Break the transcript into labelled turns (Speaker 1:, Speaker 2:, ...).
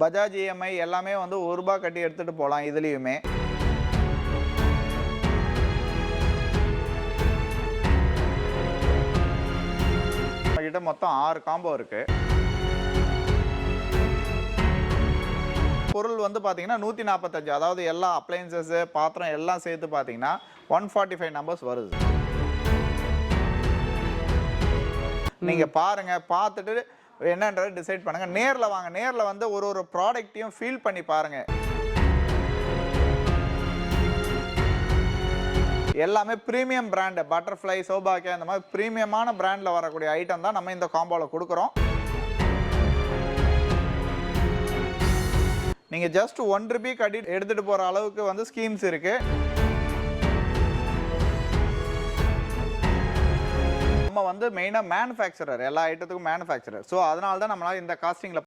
Speaker 1: Bajaj EMI எல்லாமே வந்து ₹1 கட்டி எடுத்துகிட்டு போகலாம் இதுலேயுமே. நம்மகிட்ட மொத்தம் 6 காம்போ இருக்குது. பொருள் வந்து பார்த்தீங்கன்னா 145, அதாவது எல்லா அப்ளையன்சஸ்ஸு பாத்திரம் எல்லாம் சேர்த்து பார்த்தீங்கன்னா 145 நம்பர்ஸ் வருது. நீங்கள் பாருங்கள், பார்த்துட்டு என்னன்றதை டிசைட் பண்ணுங்கள். நேரில் வாங்க, நேரில் வந்து ஒரு ப்ராடக்ட்டையும் ஃபீல் பண்ணி பாருங்கள். எல்லாமே ப்ரீமியம் பிராண்டு, பட்டர்ஃப்ளை, சௌபாக்கியா இந்த மாதிரி ப்ரீமியமான பிராண்டில் வரக்கூடிய ஐட்டம் தான் நம்ம இந்த காம்போவில் கொடுக்குறோம். நீங்கள் ஜஸ்ட் ₹1 கட்டி எடுத்துகிட்டு போகிற அளவுக்கு வந்து ஸ்கீம்ஸ் இருக்குது. நம்ம வந்து மெயினாக மேனுஃபேக்சரர், எல்லா ஐட்டத்துக்கும் மேனுஃபேக்சரர். ஸோ அதனால தான் நம்மளால் இந்த காஸ்டிங்கில்